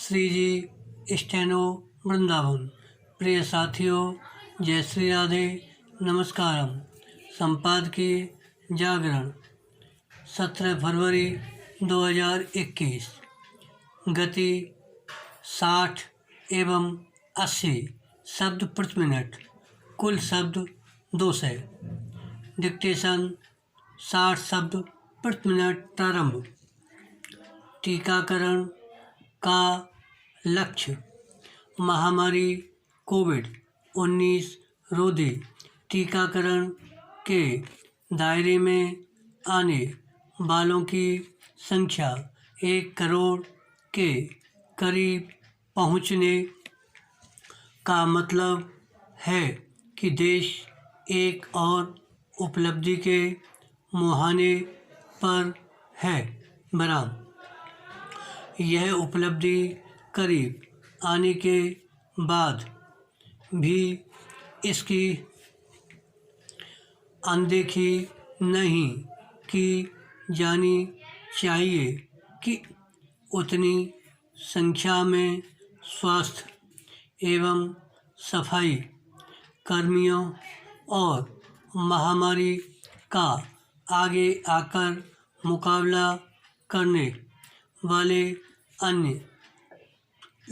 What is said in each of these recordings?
श्री जी steno Vrindavan. प्रिय साथियों, जय श्री राधे, नमस्कारम। संपादकीय जागरण 17 फरवरी 2021। गति 60 एवं 80 शब्द प्रति मिनट, कुल शब्द 200। डिक्टेशन 60 शब्द प्रति मिनट। प्रारंभ। टीकाकरण का लक्ष्य महामारी कोविड-19 रोधी टीकाकरण के दायरे में आने वालों की संख्या 1 करोड़ के करीब पहुंचने का मतलब है कि देश एक और उपलब्धि के मुहाने पर है। बराम यह उपलब्धि करीब आने के बाद भी इसकी अनदेखी नहीं की जानी चाहिए कि उतनी संख्या में स्वास्थ्य एवं सफाई कर्मियों और महामारी का आगे आकर मुकाबला करने वाले अन्य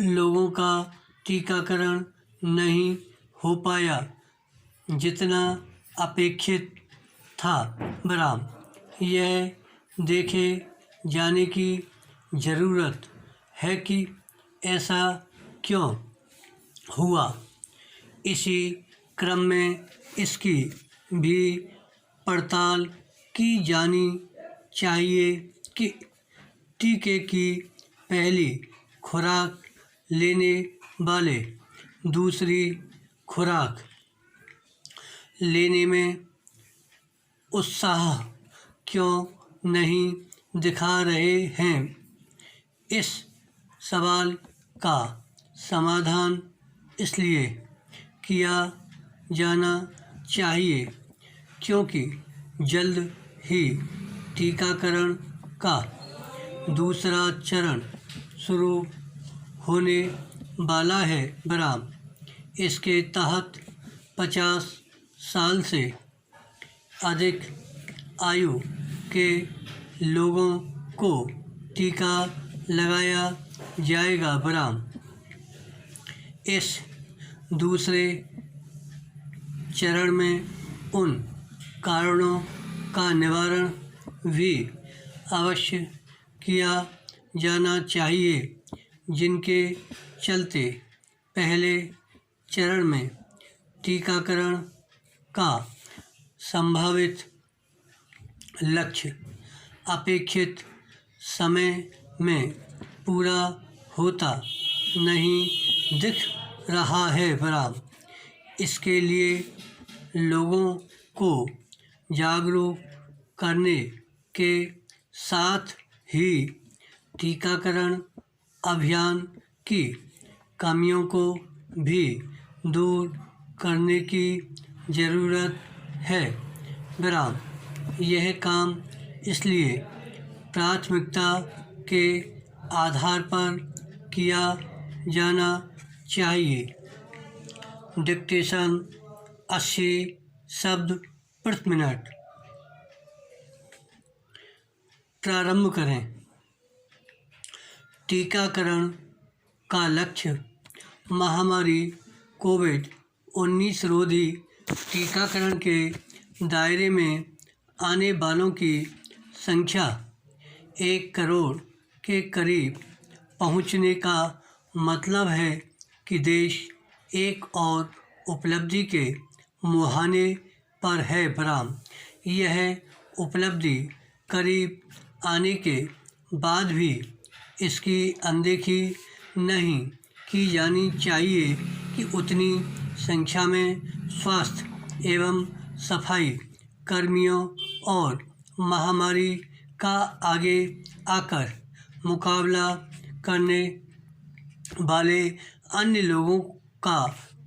लोगों का टीकाकरण नहीं हो पाया जितना अपेक्षित था। बराम यह देखे जाने की ज़रूरत है कि ऐसा क्यों हुआ। इसी क्रम में इसकी भी पड़ताल की जानी चाहिए कि टीके की पहली खुराक लेने वाले दूसरी खुराक लेने में उत्साह क्यों नहीं दिखा रहे हैं। इस सवाल का समाधान इसलिए किया जाना चाहिए क्योंकि जल्द ही टीकाकरण का दूसरा चरण शुरू होने वाला है। बराम इसके तहत 50 साल से अधिक आयु के लोगों को टीका लगाया जाएगा। बराम इस दूसरे चरण में उन कारणों का निवारण भी अवश्य किया जाना चाहिए जिनके चलते पहले चरण में टीकाकरण का संभावित लक्ष्य अपेक्षित समय में पूरा होता नहीं दिख रहा है। बराम इसके लिए लोगों को जागरूक करने के साथ ही टीकाकरण अभियान की कमियों को भी दूर करने की ज़रूरत है। बराम यह काम इसलिए प्राथमिकता के आधार पर किया जाना चाहिए। डिक्टेशन 80 शब्द प्रति मिनट। प्रारंभ करें। टीकाकरण का लक्ष्य महामारी कोविड-19 रोधी टीकाकरण के दायरे में आने वालों की संख्या 1 करोड़ के करीब पहुंचने का मतलब है कि देश एक और उपलब्धि के मुहाने पर है। बराम यह उपलब्धि करीब आने के बाद भी इसकी अनदेखी नहीं की जानी चाहिए कि उतनी संख्या में स्वास्थ्य एवं सफाई कर्मियों और महामारी का आगे आकर मुकाबला करने वाले अन्य लोगों का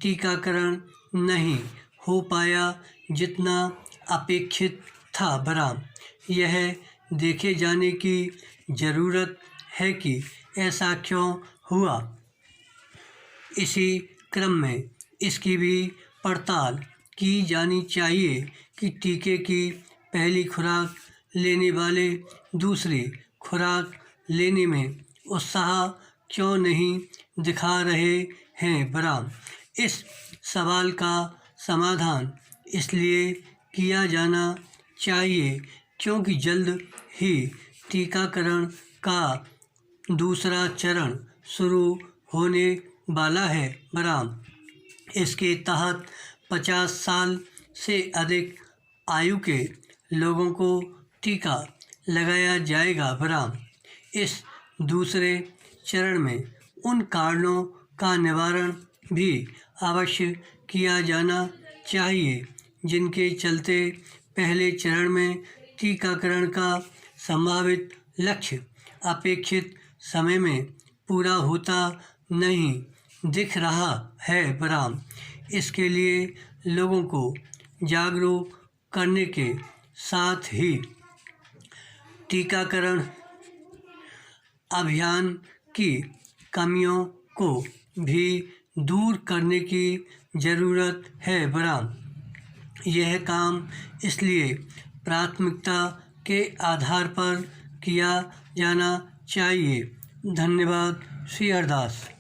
टीकाकरण नहीं हो पाया जितना अपेक्षित था। बराम यह देखे जाने की ज़रूरत है कि ऐसा क्यों हुआ। इसी क्रम में इसकी भी पड़ताल की जानी चाहिए कि टीके की पहली खुराक लेने वाले दूसरी खुराक लेने में उत्साह क्यों नहीं दिखा रहे हैं। बराम, इस सवाल का समाधान इसलिए किया जाना चाहिए क्योंकि जल्द ही टीकाकरण का दूसरा चरण शुरू होने वाला है। बराम, इसके तहत 50 साल से अधिक आयु के लोगों को टीका लगाया जाएगा। बराम, इस दूसरे चरण में उन कारणों का निवारण भी अवश्य किया जाना चाहिए जिनके चलते पहले चरण में टीकाकरण का संभावित लक्ष्य अपेक्षित समय में पूरा होता नहीं दिख रहा है। बराम, इसके लिए लोगों को जागरूक करने के साथ ही टीकाकरण अभियान की कमियों को भी दूर करने की ज़रूरत है। बराम, यह काम इसलिए प्राथमिकता के आधार पर किया जाना चाहिए। धन्यवाद। श्री हरदास।